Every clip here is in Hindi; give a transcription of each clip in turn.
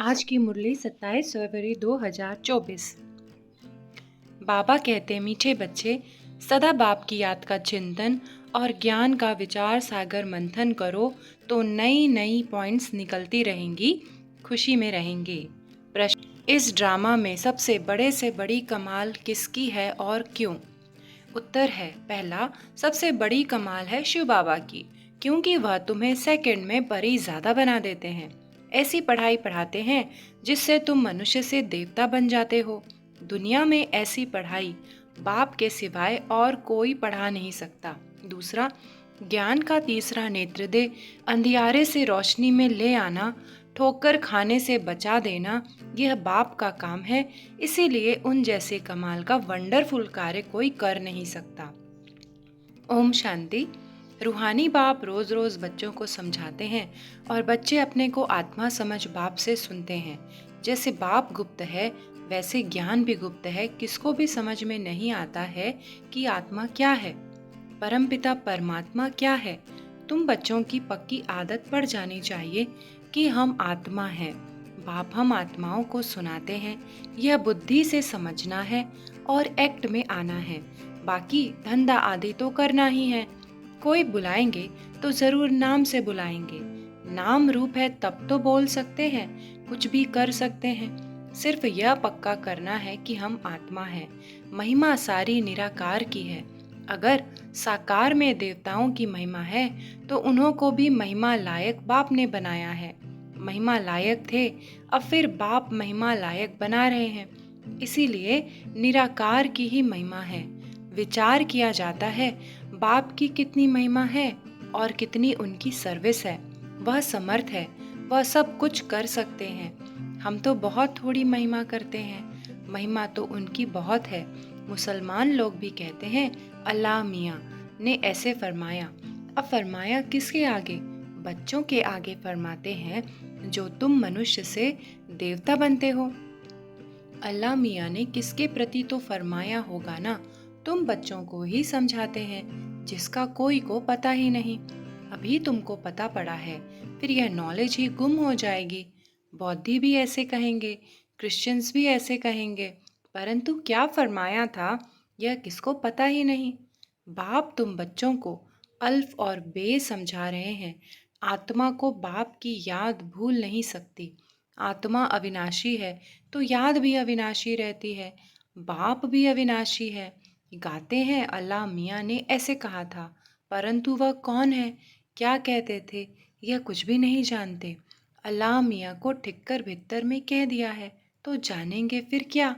आज की मुरली 27 फरवरी 2024। बाबा कहते मीठे बच्चे, सदा बाप की याद का चिंतन और ज्ञान का विचार सागर मंथन करो तो नई नई पॉइंट्स निकलती रहेंगी, खुशी में रहेंगे। प्रश्न, इस ड्रामा में सबसे बड़े से बड़ी कमाल किसकी है और क्यों? उत्तर है पहला, सबसे बड़ी कमाल है शिव बाबा की, क्योंकि वह तुम्हें सेकंड में परी ज़्यादा बना देते हैं। ऐसी पढ़ाई पढ़ाते हैं जिससे तुम मनुष्य से देवता बन जाते हो। दुनिया में ऐसी पढ़ाई बाप के सिवाय और कोई पढ़ा नहीं सकता। दूसरा, ज्ञान का तीसरा नेत्र दे अंधियारे से रोशनी में ले आना, ठोकर खाने से बचा देना, यह बाप का काम है। इसीलिए उन जैसे कमाल का वंडरफुल कार्य कोई कर नहीं सकता। ओम शांति। रूहानी बाप रोज रोज बच्चों को समझाते हैं और बच्चे अपने को आत्मा समझ बाप से सुनते हैं। जैसे बाप गुप्त है वैसे ज्ञान भी गुप्त है। किसको भी समझ में नहीं आता है कि आत्मा क्या है, परमपिता परमात्मा क्या है। तुम बच्चों की पक्की आदत पड़ जानी चाहिए कि हम आत्मा हैं। बाप हम आत्माओं को सुनाते हैं, यह बुद्धि से समझना है और एक्ट में आना है। बाकी धंधा आदि तो करना ही है। कोई बुलाएंगे तो जरूर नाम से बुलाएंगे। नाम रूप है तब तो बोल सकते हैं, कुछ भी कर सकते हैं। सिर्फ यह पक्का करना है कि हम आत्मा हैं। महिमा सारी निराकार की है। अगर साकार में देवताओं की महिमा है तो उन्हों को भी महिमा लायक बाप ने बनाया है। महिमा लायक थे, अब फिर बाप महिमा लायक बना रहे हैं। इसीलिए निराकार की ही महिमा है। विचार किया जाता है बाप की कितनी महिमा है और कितनी उनकी सर्विस है। वह समर्थ है, वह सब कुछ कर सकते हैं। हम तो बहुत थोड़ी महिमा करते हैं, महिमा तो उनकी बहुत है। मुसलमान लोग भी कहते हैं अल्लाह मियाँ ने ऐसे फरमाया। अब फरमाया किसके आगे? बच्चों के आगे फरमाते हैं जो तुम मनुष्य से देवता बनते हो। अल्लाह मियाँ ने किसके प्रति तो फरमाया होगा ना, तुम बच्चों को ही समझाते हैं जिसका कोई को पता ही नहीं। अभी तुमको पता पड़ा है, फिर यह नॉलेज ही गुम हो जाएगी। बौद्धि भी ऐसे कहेंगे, क्रिश्चियंस भी ऐसे कहेंगे, परंतु क्या फरमाया था यह किसको पता ही नहीं। बाप तुम बच्चों को अल्फ और बे समझा रहे हैं। आत्मा को बाप की याद भूल नहीं सकती। आत्मा अविनाशी है तो याद भी अविनाशी रहती है। बाप भी अविनाशी है। गाते हैं अल्लाह मियाँ ने ऐसे कहा था, परंतु वह कौन है, क्या कहते थे, यह कुछ भी नहीं जानते। अल्लाह मियाँ को ठिक्कर भित्तर में कह दिया है तो जानेंगे फिर क्या।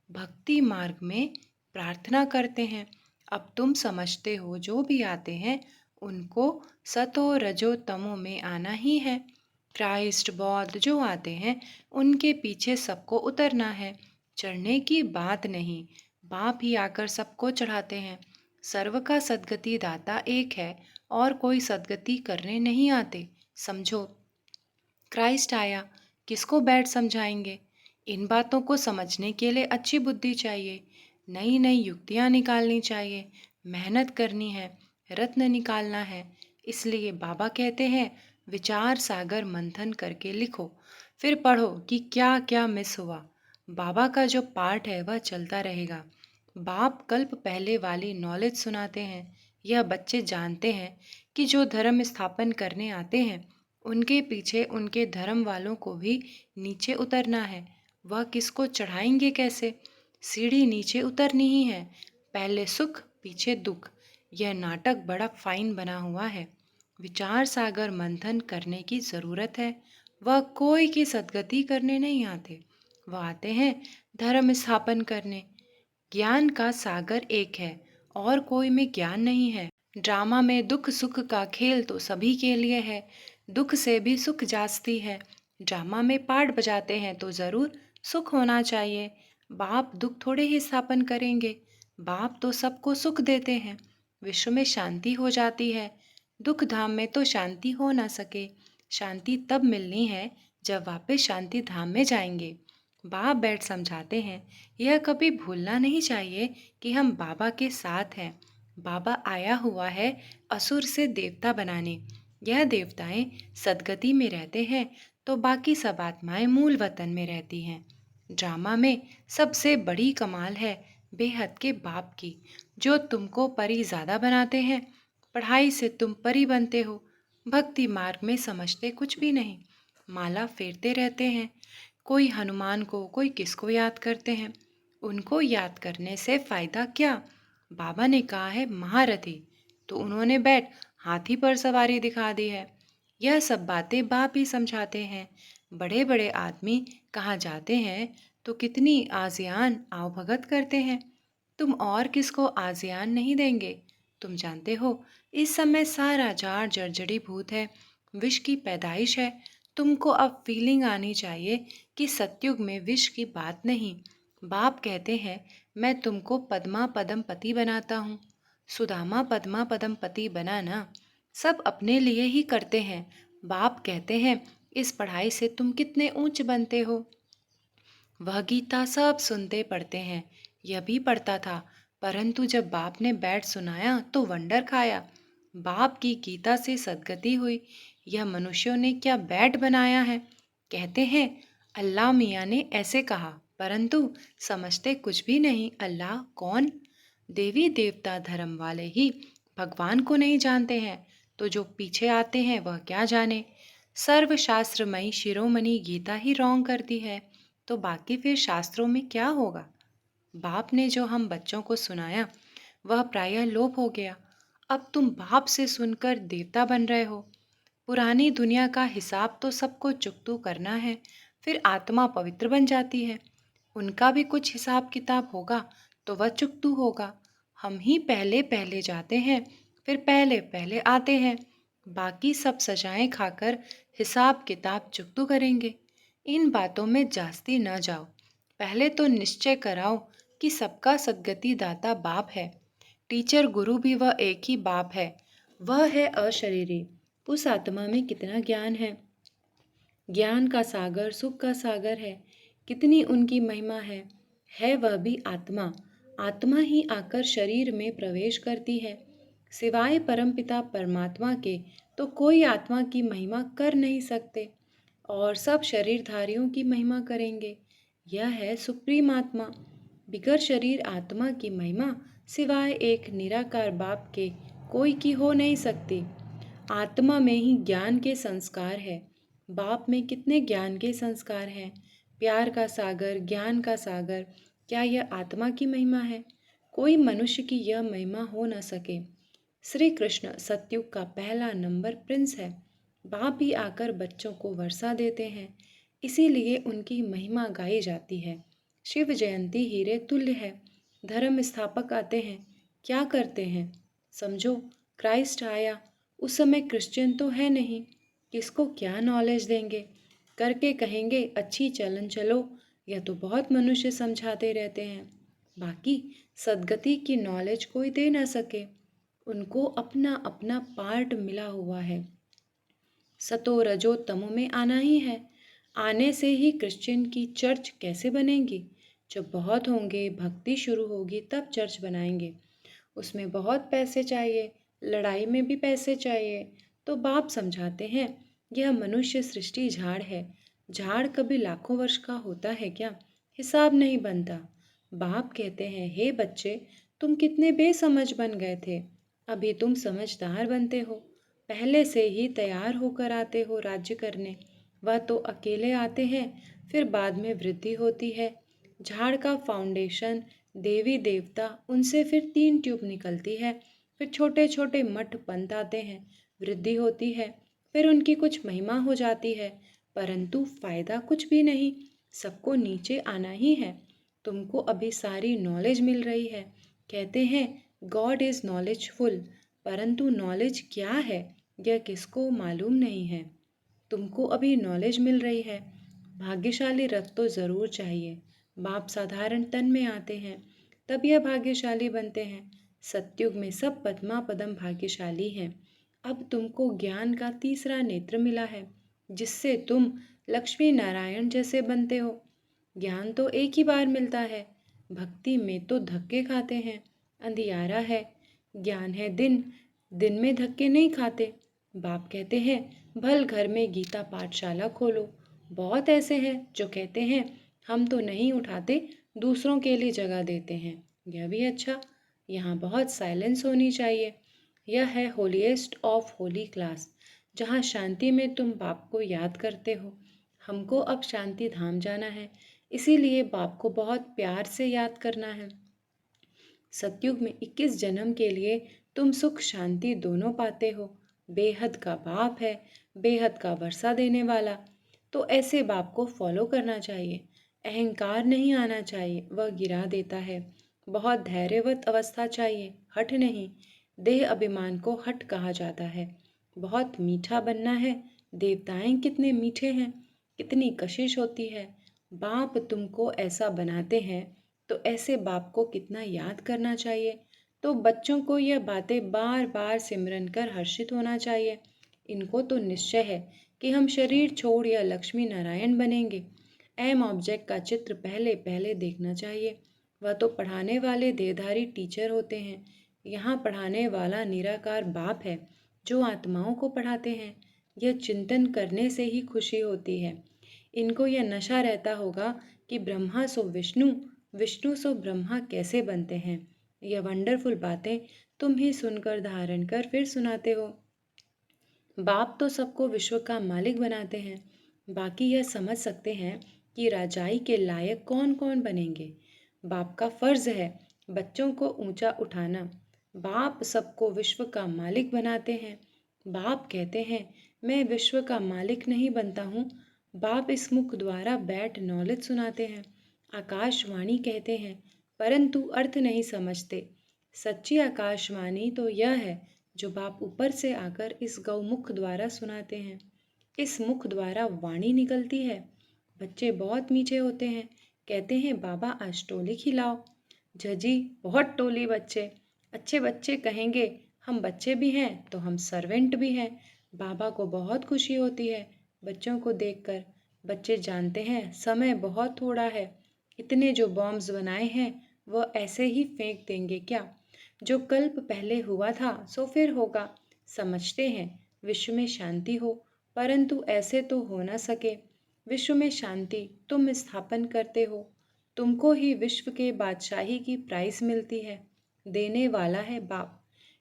भक्ति मार्ग में प्रार्थना करते हैं। अब तुम समझते हो जो भी आते हैं उनको सतो रजो तमो में आना ही है। क्राइस्ट बौद्ध जो आते हैं उनके पीछे सबको उतरना है, चढ़ने की बात नहीं। बाप ही आकर सबको चढ़ाते हैं। सर्व का सदगति दाता एक है और कोई सदगति करने नहीं आते। समझो, क्राइस्ट आया, किसको बैठ समझाएंगे? इन बातों को समझने के लिए अच्छी बुद्धि चाहिए, नई नई युक्तियाँ निकालनी चाहिए, मेहनत करनी है, रत्न निकालना है। इसलिए बाबा कहते हैं विचार सागर मंथन करके लिखो, फिर पढ़ो कि क्या क्या मिस हुआ। बाबा का जो पाठ है वह चलता रहेगा। बाप कल्प पहले वाली नॉलेज सुनाते हैं। यह बच्चे जानते हैं कि जो धर्म स्थापन करने आते हैं उनके पीछे उनके धर्म वालों को भी नीचे उतरना है। वह किसको चढ़ाएंगे कैसे? सीढ़ी नीचे उतरनी ही है, पहले सुख पीछे दुख। यह नाटक बड़ा फाइन बना हुआ है। विचार सागर मंथन करने की ज़रूरत है। वह कोई की सदगति करने नहीं आते, वह आते हैं धर्म स्थापन करने। ज्ञान का सागर एक है और कोई में ज्ञान नहीं है। ड्रामा में दुख सुख का खेल तो सभी के लिए है, दुख से भी सुख जास्ती है। ड्रामा में पार्ट बजाते हैं तो ज़रूर सुख होना चाहिए। बाप दुख थोड़े ही स्थापन करेंगे, बाप तो सबको सुख देते हैं। विश्व में शांति हो जाती है, दुख धाम में तो शांति हो ना सके। शांति तब मिलनी है जब वापस शांति धाम में जाएंगे। बाप बैठ समझाते हैं, यह कभी भूलना नहीं चाहिए कि हम बाबा के साथ हैं। बाबा आया हुआ है असुर से देवता बनाने। यह देवताएं सदगति में रहते हैं तो बाकी सब आत्माएं मूल वतन में रहती हैं। ड्रामा में सबसे बड़ी कमाल है बेहद के बाप की, जो तुमको परी ज़्यादा बनाते हैं। पढ़ाई से तुम परी बनते हो, भक्ति मार्ग में समझते कुछ भी नहीं, माला फेरते रहते हैं। कोई हनुमान को, कोई किसको याद करते हैं। उनको याद करने से फ़ायदा क्या? बाबा ने कहा है महारथी, तो उन्होंने बैठ हाथी पर सवारी दिखा दी है। यह सब बातें बाप ही समझाते हैं। बड़े बड़े आदमी कहाँ जाते हैं तो कितनी आजियान आवभगत करते हैं। तुम और किसको आजियान नहीं देंगे? तुम जानते हो इस समय सारा जाड़ जर्जरी भूत है, विष की पैदाइश है। तुमको अब फीलिंग आनी चाहिए कि सतयुग में विष की बात नहीं। बाप कहते हैं मैं तुमको पद्मा पदम पति बनाता हूँ। सुदामा पद्मा पदम पति बना ना, सब अपने लिए ही करते हैं। बाप कहते हैं इस पढ़ाई से तुम कितने ऊंच बनते हो। वह गीता सब सुनते पढ़ते हैं, यह भी पढ़ता था, परंतु जब बाप ने बैठ सुनाया तो वंडर खाया। बाप की गीता से सदगति हुई। यह मनुष्यों ने क्या बैठ बनाया है। कहते हैं अल्लाह मियाँ ने ऐसे कहा, परंतु समझते कुछ भी नहीं। अल्लाह कौन? देवी देवता धर्म वाले ही भगवान को नहीं जानते हैं, तो जो पीछे आते हैं वह क्या जाने। सर्वशास्त्रमयी शिरोमणि गीता ही रॉन्ग करती है, तो बाकी फिर शास्त्रों में क्या होगा। बाप ने जो हम बच्चों को सुनाया वह प्रायः लोप हो गया। अब तुम बाप से सुनकर देवता बन रहे हो। पुरानी दुनिया का हिसाब तो सबको चुकतू करना है, फिर आत्मा पवित्र बन जाती है। उनका भी कुछ हिसाब किताब होगा तो वह चुकतू होगा। हम ही पहले पहले जाते हैं, फिर पहले पहले आते हैं। बाकी सब सजाएं खाकर हिसाब किताब चुकतू करेंगे। इन बातों में जास्ती न जाओ। पहले तो निश्चय कराओ कि सबका सद्गति दाता बाप है। टीचर गुरु भी वह एक ही बाप है। वह है अशरीरी। उस आत्मा में कितना ज्ञान ज्ञान का सागर, सुख का सागर है। कितनी उनकी महिमा है वह भी आत्मा। आत्मा ही आकर शरीर में प्रवेश करती है। सिवाय परमपिता परमात्मा के तो कोई आत्मा की महिमा कर नहीं सकते, और सब शरीरधारियों की महिमा करेंगे। यह है सुप्रीम आत्मा। बिगर शरीर आत्मा की महिमा सिवाय एक निराकार बाप के कोई की हो नहीं सकती। आत्मा में ही ज्ञान के संस्कार है। बाप में कितने ज्ञान के संस्कार हैं। प्यार का सागर, ज्ञान का सागर, क्या यह आत्मा की महिमा है? कोई मनुष्य की यह महिमा हो न सके। श्री कृष्ण सतयुग का पहला नंबर प्रिंस है। बाप ही आकर बच्चों को वर्षा देते हैं, इसीलिए उनकी महिमा गाई जाती है। शिव जयंती हीरे तुल्य है। धर्म स्थापक आते हैं, क्या करते हैं? समझो क्राइस्ट आया, उस समय क्रिश्चियन तो है नहीं, किसको क्या नॉलेज देंगे? करके कहेंगे अच्छी चलन चलो, यह तो बहुत मनुष्य समझाते रहते हैं। बाकी सदगति की नॉलेज कोई दे ना सके। उनको अपना अपना पार्ट मिला हुआ है। सतो रजो तमो में आना ही है। आने से ही क्रिश्चियन की चर्च कैसे बनेगी? जब बहुत होंगे, भक्ति शुरू होगी, तब चर्च बनाएंगे। उसमें बहुत पैसे चाहिए, लड़ाई में भी पैसे चाहिए। तो बाप समझाते हैं यह मनुष्य सृष्टि झाड़ है। झाड़ कभी लाखों वर्ष का होता है क्या? हिसाब नहीं बनता। बाप कहते हैं हे बच्चे, तुम कितने बेसमझ बन गए थे, अभी तुम समझदार बनते हो। पहले से ही तैयार होकर आते हो राज्य करने। वह तो अकेले आते हैं, फिर बाद में वृद्धि होती है। झाड़ का फाउंडेशन देवी देवता, उनसे फिर 3 ट्यूब निकलती है, फिर छोटे छोटे मठ पंथ आते हैं, वृद्धि होती है, फिर उनकी कुछ महिमा हो जाती है, परंतु फायदा कुछ भी नहीं। सबको नीचे आना ही है। तुमको अभी सारी नॉलेज मिल रही है। कहते हैं गॉड इज़ नॉलेजफुल, परंतु नॉलेज क्या है यह किसको मालूम नहीं है। तुमको अभी नॉलेज मिल रही है। भाग्यशाली रथ तो ज़रूर चाहिए। बाप साधारण तन में आते हैं, तब यह भाग्यशाली बनते हैं। सतयुग में सब पद्मा पदम भाग्यशाली हैं। अब तुमको ज्ञान का तीसरा नेत्र मिला है, जिससे तुम लक्ष्मी नारायण जैसे बनते हो। ज्ञान तो एक ही बार मिलता है, भक्ति में तो धक्के खाते हैं। अंधियारा है, ज्ञान है दिन, दिन में धक्के नहीं खाते। बाप कहते हैं भल घर में गीता पाठशाला खोलो, बहुत ऐसे हैं जो कहते हैं हम तो नहीं उठाते, दूसरों के लिए जगह देते हैं। यह भी अच्छा। यहाँ बहुत साइलेंस होनी चाहिए। यह है होलीएस्ट ऑफ होली क्लास, जहाँ शांति में तुम बाप को याद करते हो। हमको अब शांति धाम जाना है, इसीलिए बाप को बहुत प्यार से याद करना है। सतयुग में 21 जन्म के लिए तुम सुख शांति दोनों पाते हो। बेहद का बाप है, बेहद का वर्षा देने वाला। तो ऐसे बाप को फॉलो करना चाहिए। अहंकार नहीं आना चाहिए, वह गिरा देता है। बहुत धैर्यवत अवस्था चाहिए, हठ नहीं। देह अभिमान को हठ कहा जाता है। बहुत मीठा बनना है। देवताएं कितने मीठे हैं, कितनी कशिश होती है। बाप तुमको ऐसा बनाते हैं, तो ऐसे बाप को कितना याद करना चाहिए। तो बच्चों को यह बातें बार बार सिमरन कर हर्षित होना चाहिए। इनको तो निश्चय है कि हम शरीर छोड़ या लक्ष्मी नारायण बनेंगे। एम ऑब्जेक्ट का चित्र पहले पहले देखना चाहिए। वह तो पढ़ाने वाले देहधारी टीचर होते हैं। यहाँ पढ़ाने वाला निराकार बाप है, जो आत्माओं को पढ़ाते हैं। यह चिंतन करने से ही खुशी होती है। इनको यह नशा रहता होगा कि ब्रह्मा सो विष्णु, विष्णु सो ब्रह्मा कैसे बनते हैं। यह वंडरफुल बातें तुम ही सुनकर धारण कर फिर सुनाते हो। बाप तो सबको विश्व का मालिक बनाते हैं। बाकी यह समझ सकते हैं कि राजाई के लायक कौन कौन बनेंगे। बाप का फर्ज है बच्चों को ऊंचा उठाना। बाप सबको विश्व का मालिक बनाते हैं। बाप कहते हैं मैं विश्व का मालिक नहीं बनता हूँ। बाप इस मुख द्वारा बैठ नॉलेज सुनाते हैं। आकाशवाणी कहते हैं, परंतु अर्थ नहीं समझते। सच्ची आकाशवाणी तो यह है जो बाप ऊपर से आकर इस गौमुख द्वारा सुनाते हैं। इस मुख द्वारा वाणी निकलती है। बच्चे बहुत मीठे होते हैं, कहते हैं बाबा आज टोली खिलाओ। झजी बहुत टोली बच्चे। अच्छे बच्चे कहेंगे हम बच्चे भी हैं तो हम सर्वेंट भी हैं। बाबा को बहुत खुशी होती है बच्चों को देखकर। बच्चे जानते हैं समय बहुत थोड़ा है। इतने जो बॉम्ब्स बनाए हैं वह ऐसे ही फेंक देंगे क्या। जो कल्प पहले हुआ था सो फिर होगा। समझते हैं विश्व में शांति हो, परंतु ऐसे तो हो न सके। विश्व में शांति तुम स्थापन करते हो। तुमको ही विश्व के बादशाही की प्राइज मिलती है। देने वाला है बाप।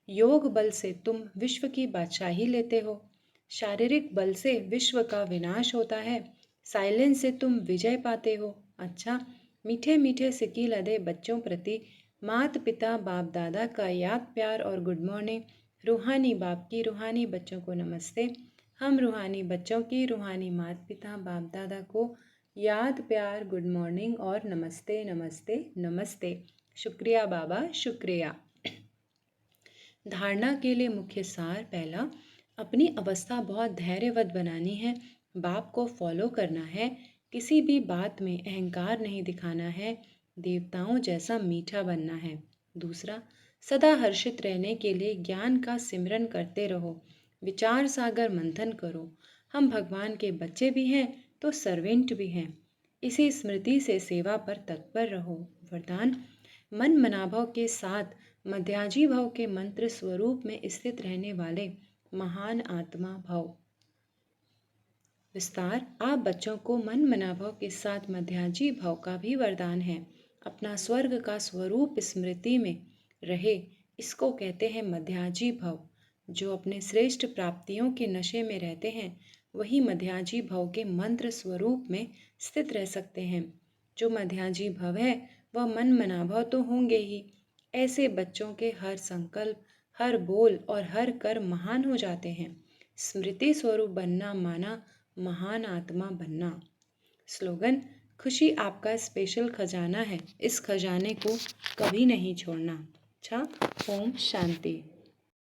योग बल से तुम विश्व की बादशाही लेते हो। शारीरिक बल से विश्व का विनाश होता है। साइलेंस से तुम विजय पाते हो। अच्छा, मीठे मीठे सिकी लदे बच्चों प्रति मात पिता बाप दादा का याद प्यार और गुड मॉर्निंग। रूहानी बाप की रूहानी बच्चों को नमस्ते। हम रूहानी बच्चों की रूहानी मात पिता बाप दादा को याद प्यार गुड मॉर्निंग और नमस्ते नमस्ते नमस्ते। शुक्रिया बाबा, शुक्रिया। धारणा के लिए मुख्य सार पहला, अपनी अवस्था बहुत धैर्यवत बनानी है। बाप को फॉलो करना है। किसी भी बात में अहंकार नहीं दिखाना है। देवताओं जैसा मीठा बनना है। दूसरा, सदा हर्षित रहने के लिए ज्ञान का सिमरन करते रहो। विचार सागर मंथन करो। हम भगवान के बच्चे भी हैं तो सर्वेंट भी हैं। इसी स्मृति से सेवा पर तत्पर रहो। वरदान, मन मनाभव के साथ मध्याजी भाव के मंत्र स्वरूप में स्थित रहने वाले महान आत्मा भव। विस्तार, आप बच्चों को मन मनाभव के साथ मध्याजी भाव का भी वरदान है। अपना स्वर्ग का स्वरूप स्मृति में रहे, इसको कहते हैं मध्याजी भव। जो अपने श्रेष्ठ प्राप्तियों के नशे में रहते हैं वही मध्याजी भव के मंत्र स्वरूप में स्थित रह सकते हैं। जो मध्याजी भव है वह मन मनाभव तो होंगे ही। ऐसे बच्चों के हर संकल्प, हर बोल और हर कर्म महान हो जाते हैं। स्मृति स्वरूप बनना माना महान आत्मा बनना। स्लोगन, खुशी आपका स्पेशल खजाना है, इस खजाने को कभी नहीं छोड़ना। अच्छा, ओम शांति।